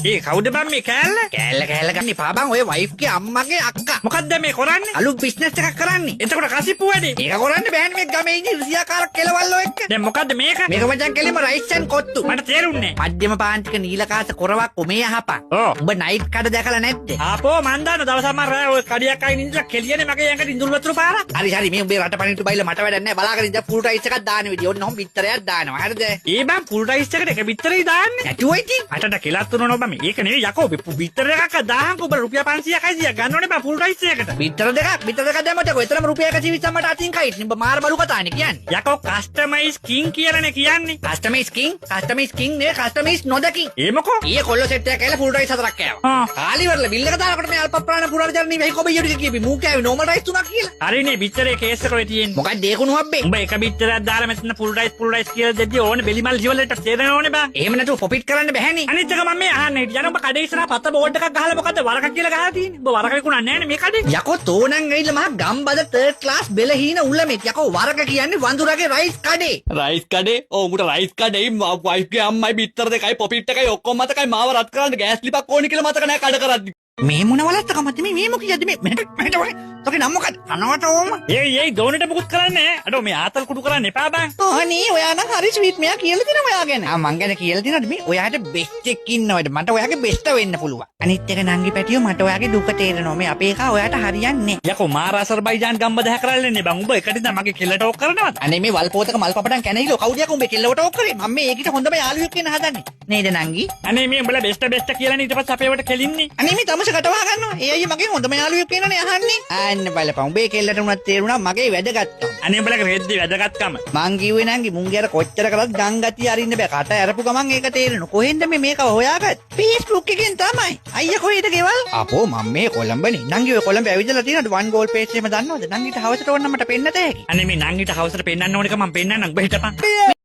ඒ කවුද බං මේ කෑල්ල? කෑල්ල ගන්න එපා බං ඔය වයිෆ්ගේ අම්මගේ අක්කා. මොකද්ද මේ කරන්නේ? අලුත් බිස්නස් එකක් කරන්නේ. එතකොට කසිප්පු වැඩි. ඒක කරන්න බෑනේ මේ ගමේ ඉන්නේ රුසියාකාර කෙලවල්ලෝ එක්ක. දැන් මොකද්ද මේක? මේක මචං කෙලිම රයිස් ඇන් කොත්තු. මට තේරුන්නේ. මධ්‍යම පාන්තික නීලකාස කොරවක් ඔමේ අහපන්. ඕ. උඹ නයිට් කඩ දැකලා නැද්ද? ආපෝ මන් දාන දවසක් මම රෑ ඔය කඩියක් අයින් ඉඳලා කෙලියනේ මගේ ඇඟට ඉඳුල් වතුර පාරක්. හරි මේ උඹේ රට පණිවිඩ බයිලා මට වැඩක් නැහැ. බලාගෙන ඉඳලා ෆුල් රයිස් එකක් දාන විදිය. ඔන්න ඔහොම බිත්තරයක් දානවා. හරිද? ඒ බං ෆුල් රයිස් එකට එක බිත්තරේ දාන්නේ. නැතුව ඉතින්. අටට කෙලක් තුනන ඔබ මේක නෙවෙයි යකෝ බිත්තර එකක් දාහන් ඔබ රුපියල් 500යි ගන්න ඕනේ බං ෆුල් රයිස් එකට. බිත්තර දෙකක් දැම්මතකෝ. එතරම් රුපියල් 120ක් මට අතින් කයිත්. උඹ මාර බලු කතානේ කියන්නේ. යකෝ කස්ටමයිස් කිං කියලානේ කියන්නේ. කස්ටමයිස් කිං නේ කස්ටමයිස් නොදකින්. ඒ මොකෝ? ඊයේ කොල්ල සෙට් එකක් ඇවිල්ලා ෆුල් රයිස් හතරක් කෑවා. කාලිවරල බිල් එක දානකොට මේ අල්ප ප්‍රාණ පුරාචරණී වෙයි කොබියෝ ටික කියපි. මූ කෑවේ නෝමල් රයිස් තුනක් කියලා. හරිනේ බිත්තරේ කේස් එක ඔය තියෙන්නේ. මොකක්ද ඒ කුණු හබ්බේ? උඹ එක බිත්තරයක් දාලා මෙතන ෆුල් රයිස් කියලා දෙද්දි ඕනේ බෙලිමල් ජීවලට තේරෙන්න ඕනේ බං. එහෙම නැතුව ප්‍රොෆිට් කරන්න බැහැනේ. අනිත් එක මම මේ අහන්නේ හිටියන ඔබ කඩේ ඉස්සරහ පත බෝඩ් එකක් ගහලා මොකද්ද වරක කියලා ගහලා තියෙන්නේ. ඔබ වරක විකුණන්නේ නැහැනේ මේ කඩේ. යකෝ තෝනන් ඇවිල්ලා මහා ගම්බද තර්ඩ් ක්ලාස් බෙලහීන උල්ලමෙක්. යකෝ වරක කියන්නේ වඳුරගේ රයිස් කඩේ. රයිස් කඩේ උඹට රයිස් කඩේ වයිෆ්ගේ අම්මයි බිත්තර දෙකයි පොපිට් එකයි ඔක්කොම මතකයි මාව රත් කරන්න ගෑස් ලිපක් ඕනි කියලා මතක නැහැ කඩ කරද්දි. මේ මොන වලත්තකමද මේ මොකද මේ මෙහෙට වගේ. තෝකේ නම් මොකද? අනවට ඕම. ඒ දෝනෙට මුකුත් කරන්නේ නැහැ. අඩෝ මේ ආතල් කුඩු කරන්න එපා බං. අනේ ඔයා නම් හරි ස්වීට් මෙයා කියලා දෙනවා ඔයා ගැන. මං ගැන කියලා දෙනවද මේ ඔයාට බෙස්ට් එකක් ඉන්නවද? මට ඔයාගේ බෙස්ට් වෙන්න පුළුවන්. අනිත් එක නංගි පැටියෝ මට ඔයාගේ දුක තේරෙනවා. මේ අපේ එකා ඔයාට හරියන්නේ නැහැ. යකෝ මාර අසර්බයිජාන් ගම්බ දැහ කරල්ලන්නේ බං. උඹ එකට ඉඳන් මගේ කෙල්ලට ඕක කරනවද? අනේ මේ වල්පෝතක මල් පපඩම් කැනහිලෝ කවුද යකෝ උඹේ කෙල්ලවට ඕක කරේ? මම මේ ඒකිට හොඳම යාළුවෙක් වෙන්න හදන්නේ. නේද නංගි? අනේ මේ උඹලා බෙස්ට් කියලානේ ඊට පස්සේ අපේවට කෙලින්නේ. අනේ මේ තමස කටවා ගන්නවා. ඒ අයියා මගේ හොඳම යාළුවෙක් වෙනනේ අහන්නේ. අන්න බලපන් උඹේ කෙල්ලට උනත් තේරුණා මගේ වැදගත්කම. අනේ උඹලගේ රෙද්දි වැදගත්කම. මං කිව්වේ නංගි මුංගේ අර කොච්චර කරත් ගංගතිය අරින්න බෑ. කට ඇරපු ගමන් ඒක තේරෙනවා. කොහෙන්ද මේක හොයාගත්? Facebook එකෙන් තමයි. අයියා කොහෙද ගෙවල්? අපෝ මම මේ කොළඹනේ. නංගි ඔය කොළඹ ඇවිදලා තියෙනවද? වන් ගෝල් පේජ් එකේම දන්නවද? නංගිට හවසට ඕන නම් මට පෙන්නත හැකි. අනේ මේ නංගිට හවසට පෙන්නන්න ඕනික මම පෙන්නන්නම්. ඔබ හිටපන්.